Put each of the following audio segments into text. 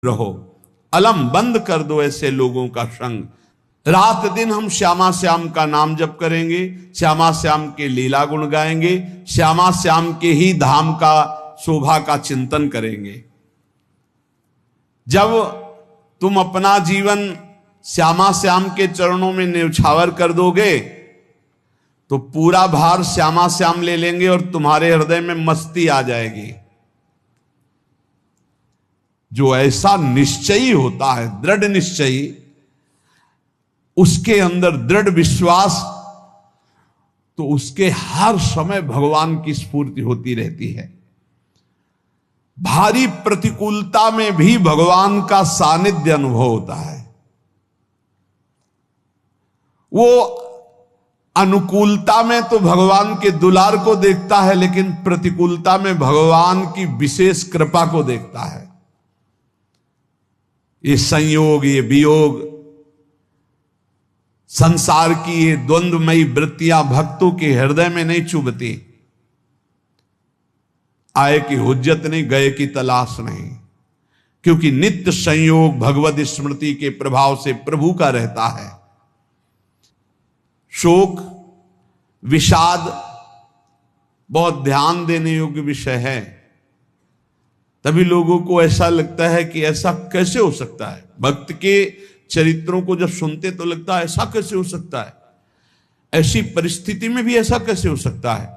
रहो। अलम बंद कर दो ऐसे लोगों का संग। रात दिन हम श्यामा श्याम का नाम जप करेंगे, श्यामा श्याम के लीला गुण गाएंगे, श्यामा श्याम के ही धाम का शोभा का चिंतन करेंगे। जब तुम अपना जीवन श्यामा श्याम के चरणों में न्यौछावर कर दोगे तो पूरा भार श्यामा श्याम ले लेंगे और तुम्हारे हृदय में मस्ती आ जाएगी। जो ऐसा निश्चयी होता है, दृढ़ निश्चयी, उसके अंदर दृढ़ विश्वास, तो उसके हर समय भगवान की स्फूर्ति होती रहती है। भारी प्रतिकूलता में भी भगवान का सानिध्य अनुभव होता है। वो अनुकूलता में तो भगवान के दुलार को देखता है, लेकिन प्रतिकूलता में भगवान की विशेष कृपा को देखता है। ये संयोग, ये वियोग, संसार की ये द्वंद्वमयी वृत्तियां भक्तों के हृदय में नहीं चुभती। आए की हुज्जत नहीं, गए की तलाश नहीं, क्योंकि नित्य संयोग भगवत स्मृति के प्रभाव से प्रभु का रहता है। शोक, विषाद बहुत ध्यान देने योग्य विषय है। तभी लोगों को ऐसा लगता है कि ऐसा कैसे हो सकता है। भक्त के चरित्रों को जब सुनते तो लगता है ऐसा कैसे हो सकता है, ऐसी परिस्थिति में भी ऐसा कैसे हो सकता है।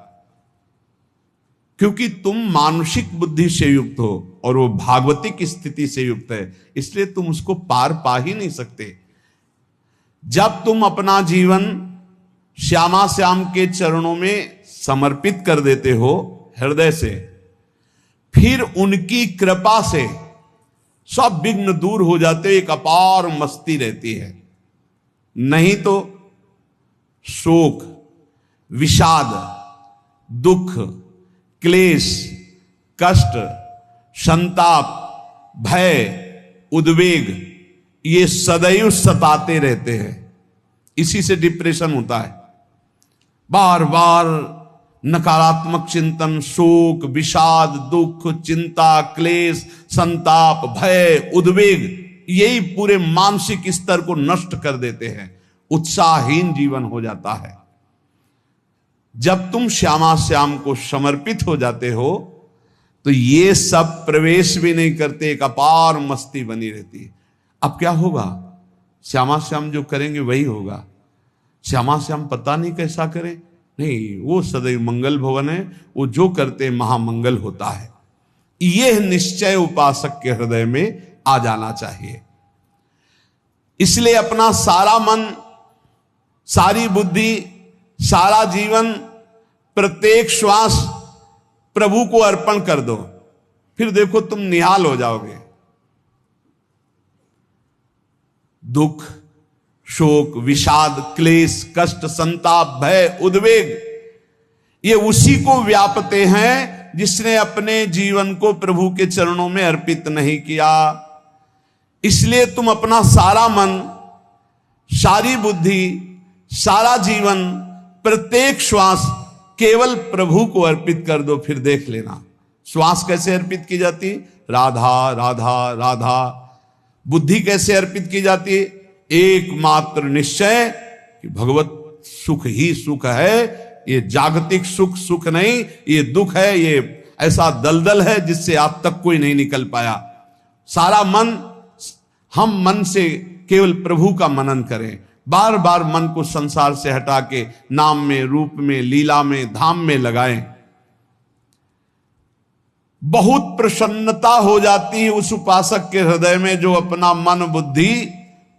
क्योंकि तुम मानसिक बुद्धि से युक्त हो और वो भागवतिक स्थिति से युक्त है, इसलिए तुम उसको पार पा ही नहीं सकते। जब तुम अपना जीवन श्यामा श्याम के चरणों में समर्पित कर देते हो हृदय से, फिर उनकी कृपा से सब विघ्न दूर हो जाते, एक अपार मस्ती रहती है। नहीं तो शोक, विषाद, दुख, क्लेश, कष्ट, संताप, भय, उद्वेग, ये सदैव सताते रहते हैं। इसी से डिप्रेशन होता है। बार बार नकारात्मक चिंतन, शोक, विषाद, दुख, चिंता, क्लेश, संताप, भय, उद्वेग, यही पूरे मानसिक स्तर को नष्ट कर देते हैं। उत्साहहीन जीवन हो जाता है। जब तुम श्यामा श्याम को समर्पित हो जाते हो तो ये सब प्रवेश भी नहीं करते, एक अपार मस्ती बनी रहती है। अब क्या होगा? श्यामा श्याम जो करेंगे वही होगा। श्यामा श्याम पता नहीं कैसा करें, नहीं, वो सदैव मंगल भवन है, वो जो करते महामंगल होता है। यह निश्चय उपासक के हृदय में आ जाना चाहिए। इसलिए अपना सारा मन, सारी बुद्धि, सारा जीवन, प्रत्येक श्वास प्रभु को अर्पण कर दो। फिर देखो तुम निहाल हो जाओगे। दुख, शोक, विषाद, क्लेश, कष्ट, संताप, भय, उद्वेग, ये उसी को व्यापते हैं जिसने अपने जीवन को प्रभु के चरणों में अर्पित नहीं किया। इसलिए तुम अपना सारा मन, सारी बुद्धि, सारा जीवन, प्रत्येक श्वास केवल प्रभु को अर्पित कर दो। फिर देख लेना श्वास कैसे अर्पित की जाती, राधा राधा राधा। बुद्धि कैसे अर्पित की जाती, एकमात्र निश्चय कि भगवत सुख ही सुख है। ये जागतिक सुख सुख नहीं, ये दुख है, ये ऐसा दलदल है जिससे आज तक कोई नहीं निकल पाया। सारा मन, हम मन से केवल प्रभु का मनन करें। बार बार मन को संसार से हटा के नाम में, रूप में, लीला में, धाम में लगाएं। बहुत प्रसन्नता हो जाती है उस उपासक के हृदय में जो अपना मन बुद्धि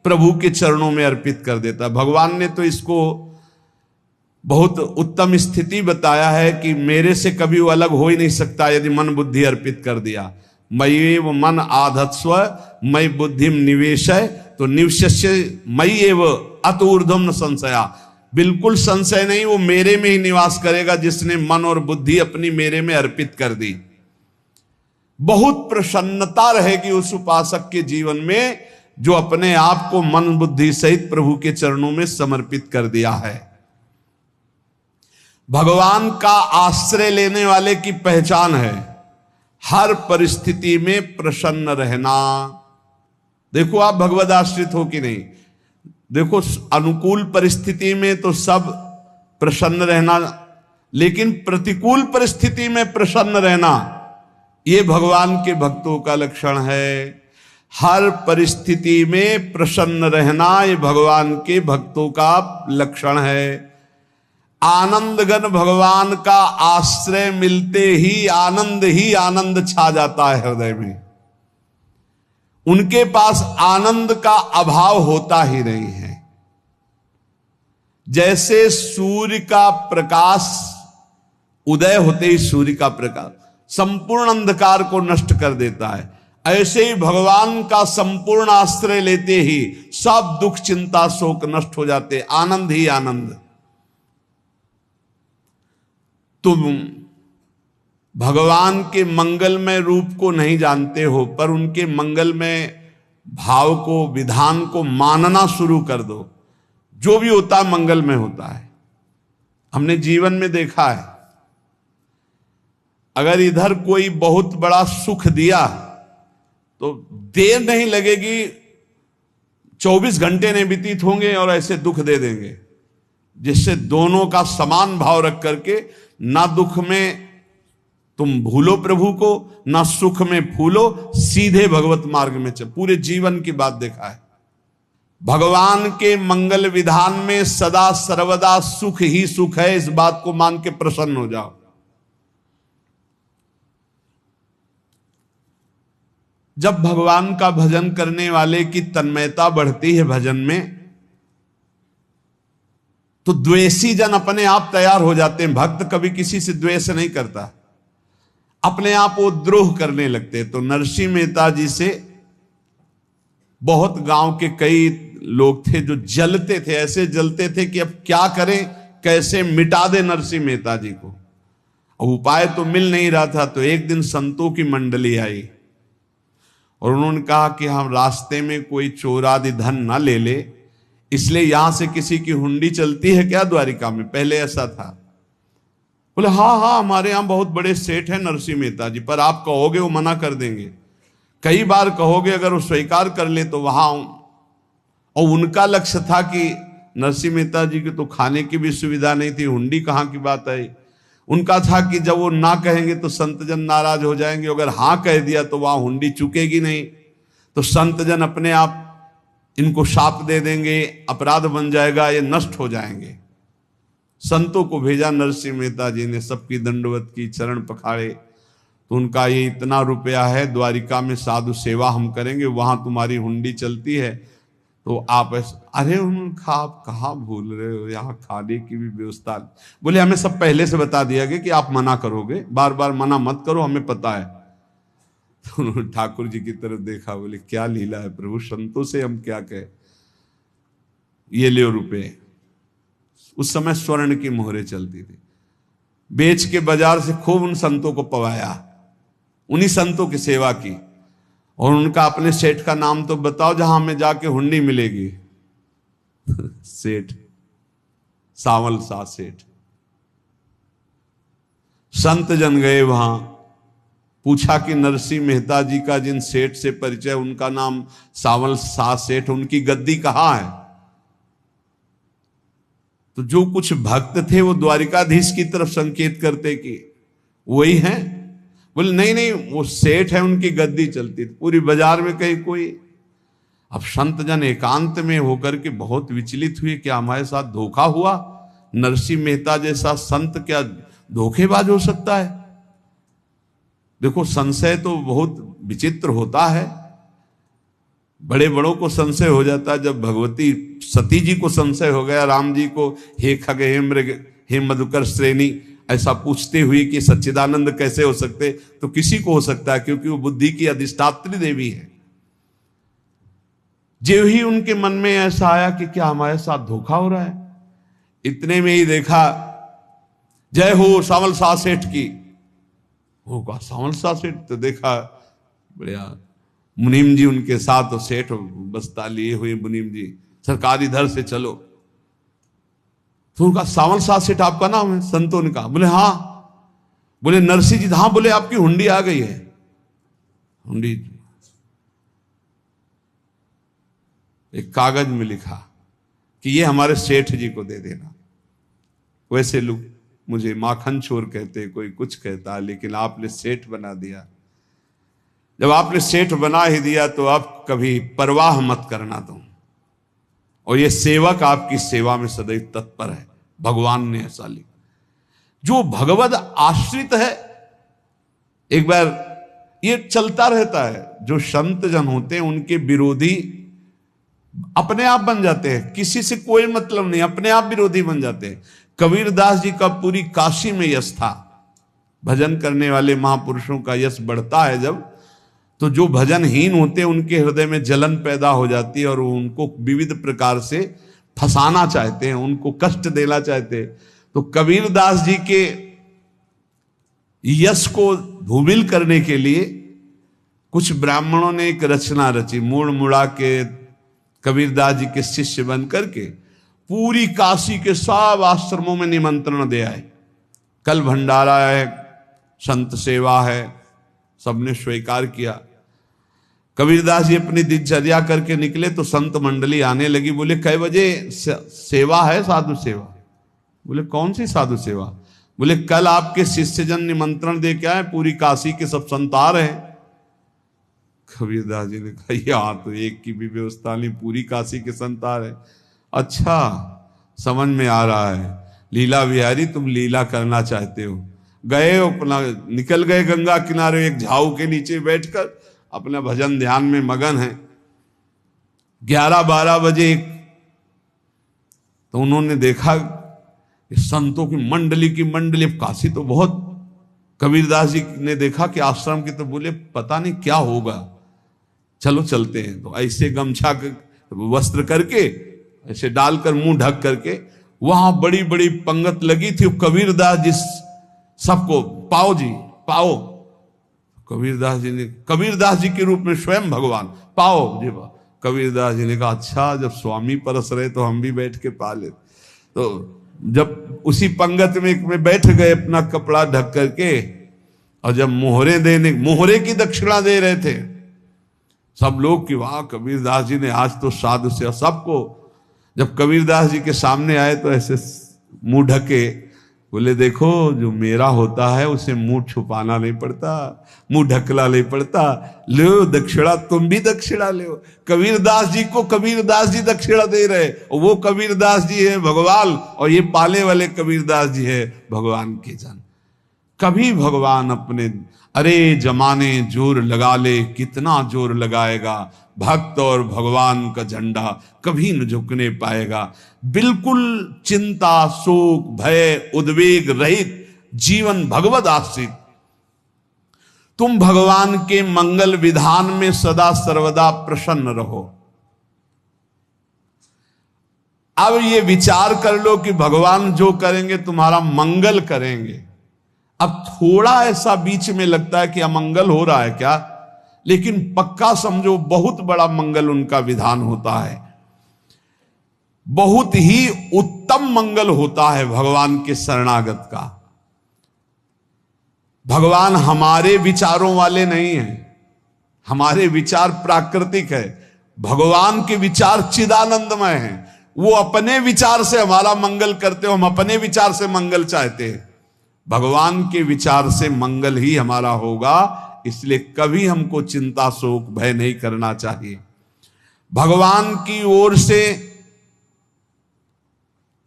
प्रभु के चरणों में अर्पित कर देता है। भगवान ने तो इसको बहुत उत्तम स्थिति बताया है कि मेरे से कभी वो अलग हो ही नहीं सकता यदि मन बुद्धि अर्पित कर दिया। मय्येव मन आधत्स्व मयि बुद्धिम निवेशय, तो निवश्य मयि एव अत ऊर्ध्वम न संशया। बिल्कुल संशय नहीं, वो मेरे में ही निवास करेगा जिसने मन और बुद्धि अपनी मेरे में अर्पित कर दी। बहुत प्रसन्नता रहेगी उस उपासक के जीवन में जो अपने आप को मन बुद्धि सहित प्रभु के चरणों में समर्पित कर दिया है। भगवान का आश्रय लेने वाले की पहचान है हर परिस्थिति में प्रसन्न रहना, देखो आप भगवद आश्रित हो कि नहीं। देखो अनुकूल परिस्थिति में तो सब प्रसन्न रहना, लेकिन प्रतिकूल परिस्थिति में प्रसन्न रहना ये भगवान के भक्तों का लक्षण है। हर परिस्थिति में प्रसन्न रहना ये भगवान के भक्तों का लक्षण है। आनंदगन भगवान का आश्रय मिलते ही आनंद छा जाता है हृदय में। उनके पास आनंद का अभाव होता ही नहीं है। जैसे सूर्य का प्रकाश उदय होते ही सूर्य का प्रकाश संपूर्ण अंधकार को नष्ट कर देता है, ऐसे ही भगवान का संपूर्ण आश्रय लेते ही सब दुख चिंता शोक नष्ट हो जाते, आनंद ही आनंद। तुम भगवान के मंगलमय रूप को नहीं जानते हो, पर उनके मंगलमय भाव को विधान को मानना शुरू कर दो। जो भी होता है मंगलमय होता है। हमने जीवन में देखा है, अगर इधर कोई बहुत बड़ा सुख दिया तो देर नहीं लगेगी, 24 घंटे नहीं व्यतीत होंगे और ऐसे दुख दे देंगे, जिससे दोनों का समान भाव रख करके ना दुख में तुम भूलो प्रभु को, ना सुख में फूलो, सीधे भगवत मार्ग में चल। पूरे जीवन की बात देखा है। भगवान के मंगल विधान में सदा सर्वदा सुख ही सुख है, इस बात को मान के प्रसन्न हो जाओ। जब भगवान का भजन करने वाले की तन्मयता बढ़ती है भजन में, तो द्वेषी जन अपने आप तैयार हो जाते हैं। भक्त कभी किसी से द्वेष नहीं करता, अपने आप वो द्रोह करने लगते हैं। तो नरसिंह मेहता जी से बहुत गांव के कई लोग थे जो जलते थे, ऐसे जलते थे कि अब क्या करें, कैसे मिटा दे नरसिंह मेहता जी को। अब उपाय तो मिल नहीं रहा था। तो एक दिन संतों की मंडली आई और उन्होंने कहा कि हम रास्ते में कोई चोर आदि धन ना ले ले, इसलिए यहां से किसी की हुंडी चलती है क्या द्वारिका में? पहले ऐसा था। बोले हाँ हाँ, हमारे यहां बहुत बड़े सेठ हैं नरसिंह मेहता जी, पर आप कहोगे वो मना कर देंगे। कई बार कहोगे, अगर वो स्वीकार कर ले तो वहां। और उनका लक्ष्य था कि नरसिंह मेहता जी की तो खाने की भी सुविधा नहीं थी, हुंडी कहां की बात आई। उनका था कि जब वो ना कहेंगे तो संतजन नाराज हो जाएंगे, अगर हां कह दिया तो वहां हुंडी चुकेगी नहीं, तो संतजन अपने आप इनको शाप दे देंगे, अपराध बन जाएगा, ये नष्ट हो जाएंगे। संतों को भेजा नरसिंह मेहता जी ने, सबकी दंडवत की, चरण पखाड़े। तो उनका ये इतना रुपया है, द्वारिका में साधु सेवा हम करेंगे, वहां तुम्हारी हुंडी चलती है तो आप अरे उनका आप कहाँ भूल रहे हो, यहाँ खाने की भी व्यवस्था। बोले हमें सब पहले से बता दिया गया कि आप मना करोगे, बार बार मना मत करो, हमें पता है। तो उन्होंने ठाकुर जी की तरफ देखा, बोले क्या लीला है प्रभु, संतों से हम क्या कहें, ये ले रुपए। उस समय स्वर्ण की मोहरें चलती थी, बेच के बाजार से खूब उन संतों को पवाया, उन्हीं संतों की सेवा की। और उनका अपने सेठ का नाम तो बताओ जहां हमें जाके हुंडी मिलेगी। सेठ सावल सा सेठ। संत जन गए वहां, पूछा कि नरसिंह मेहता जी का जिन सेठ से परिचय, उनका नाम सावल सा सेठ, उनकी गद्दी कहां है? तो जो कुछ भक्त थे वो द्वारिकाधीश की तरफ संकेत करते कि वही हैं। बोले नहीं नहीं, वो सेठ है, उनकी गद्दी चलती थी पूरी बाजार में कहीं कोई। अब संत जन एकांत में होकर के बहुत विचलित हुए, क्या हमारे साथ धोखा हुआ? नरसिंह मेहता जैसा संत क्या धोखेबाज हो सकता है? देखो संशय तो बहुत विचित्र होता है, बड़े बड़ों को संशय हो जाता है। जब भगवती सती जी को संशय हो गया, राम जी को हे खग हे मृग हे मधुकर श्रेणी ऐसा पूछते हुए कि सच्चिदानंद कैसे हो सकते, तो किसी को हो सकता है, क्योंकि वो बुद्धि की अधिष्ठात्री देवी है। जो ही उनके मन में ऐसा आया कि क्या हमारे साथ धोखा हो रहा है, इतने में ही देखा जय हो सावल सा सेठ की। वो कहा सावल सा सेठ, तो देखा बढ़िया मुनीम जी उनके साथ, सेठ बस्ता लिए हुए मुनीम जी, सरकार इधर से चलो। तो उनका सावल सा सेठ आपका नाम है? संतों ने कहा। बोले हाँ। बोले नरसिंह जी? हाँ। बोले आपकी हुंडी आ गई है। हुंडी एक कागज में लिखा कि ये हमारे सेठ जी को दे देना। वैसे लोग मुझे माखन चोर कहते, कोई कुछ कहता, लेकिन आपने सेठ बना दिया। जब आपने सेठ बना ही दिया तो आप कभी परवाह मत करना तुम। और ये सेवक आपकी सेवा में सदैव तत्पर है। भगवान ने ऐसा लिखा। जो भगवद आश्रित है, एक बार ये चलता रहता है, जो संत जन होते हैं उनके विरोधी अपने आप बन जाते हैं, किसी से कोई मतलब नहीं, अपने आप विरोधी बन जाते हैं। कबीरदास जी का पूरी काशी में यश था। भजन करने वाले महापुरुषों का यश बढ़ता है जब, तो जो भजनहीन होते हैं उनके हृदय में जलन पैदा हो जाती है और वो उनको विविध प्रकार से फंसाना चाहते हैं, उनको कष्ट देना चाहते हैं। तो कबीरदास जी के यश को धूमिल करने के लिए कुछ ब्राह्मणों ने एक रचना रची। मुड़ मुड़ा के कबीरदास जी के शिष्य बन करके पूरी काशी के सब आश्रमों में निमंत्रण दे आए। कल भंडारा है, संत सेवा है, सबने स्वीकार किया। कबीरदास जी अपनी दिनचर्या करके निकले तो संत मंडली आने लगी। बोले कै बजे सेवा है? साधु सेवा। बोले कौन सी साधु सेवा? बोले कल आपके शिष्यजन निमंत्रण दे के आए, पूरी काशी के सब संत आ रहे हैं। कबीरदास जी ने कहा यहाँ तो एक की भी व्यवस्था नहीं, पूरी काशी के संत आ रहे। अच्छा, समझ में आ रहा है, लीला बिहारी तुम लीला करना चाहते हो। गए अपना निकल गए गंगा किनारे, एक झाऊ के नीचे बैठकर अपना भजन ध्यान में मगन है। 11-12 बजे तो उन्होंने देखा संतों की मंडली, काशी तो बहुत। कबीरदास जी ने देखा कि आश्रम की, तो बोले पता नहीं क्या होगा, चलो चलते हैं। तो ऐसे गमछा वस्त्र करके ऐसे डालकर मुंह ढक करके वहां बड़ी बड़ी पंगत लगी थी। कबीरदास जी सबको पाओ जी पाओ। कबीरदास जी के रूप में स्वयं भगवान पाओ जी। कबीरदास जी ने कहा अच्छा, जब स्वामी परस रहे तो हम भी बैठ के पा ले। तो जब उसी पंगत में बैठ गए अपना कपड़ा ढक करके, और जब मोहरे की दक्षिणा दे रहे थे सब लोग कि वाह कबीरदास जी ने आज तो साधु से सबको। जब कबीरदास जी के सामने आए तो ऐसे मुंह ढके, बोले देखो जो मेरा होता है उसे मुंह छुपाना नहीं पड़ता, मुंह ढकला नहीं पड़ता। लो दक्षिणा, तुम भी दक्षिणा लो। कबीरदास जी को कबीरदास जी दक्षिणा दे रहे, और वो कबीरदास जी है भगवान, और ये पाले वाले कबीरदास जी है भगवान के जन। कभी भगवान अपने, अरे जमाने जोर लगा ले, कितना जोर लगाएगा, भक्त और भगवान का झंडा कभी न झुकने पाएगा। बिल्कुल चिंता, शोक, भय, उद्वेग रहित जीवन भगवद आश्रित। तुम भगवान के मंगल विधान में सदा सर्वदा प्रसन्न रहो। अब ये विचार कर लो कि भगवान जो करेंगे तुम्हारा मंगल करेंगे। अब थोड़ा ऐसा बीच में लगता है कि अमंगल हो रहा है क्या, लेकिन पक्का समझो बहुत बड़ा मंगल उनका विधान होता है। बहुत ही उत्तम मंगल होता है भगवान के शरणागत का। भगवान हमारे विचारों वाले नहीं हैं, हमारे विचार प्राकृतिक है, भगवान के विचार चिदानंदमय हैं। वो अपने विचार से हमारा मंगल करते हो, हम अपने विचार से मंगल चाहते हैं। भगवान के विचार से मंगल ही हमारा होगा। इसलिए कभी हमको चिंता, शोक, भय नहीं करना चाहिए। भगवान की ओर से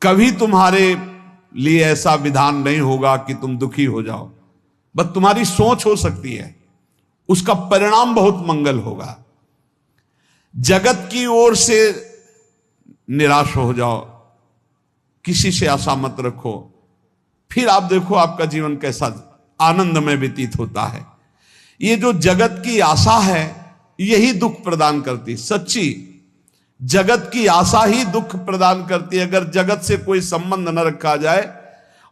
कभी तुम्हारे लिए ऐसा विधान नहीं होगा कि तुम दुखी हो जाओ। बस तुम्हारी सोच हो सकती है, उसका परिणाम बहुत मंगल होगा। जगत की ओर से निराश हो जाओ, किसी से आशा मत रखो, फिर आप देखो आपका जीवन कैसा आनंदमय व्यतीत होता है। ये जो जगत की आशा है यही दुख प्रदान करती, सच्ची जगत की आशा ही दुख प्रदान करती है। अगर जगत से कोई संबंध न रखा जाए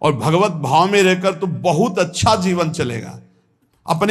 और भगवत भाव में रहकर तो बहुत अच्छा जीवन चलेगा। अपने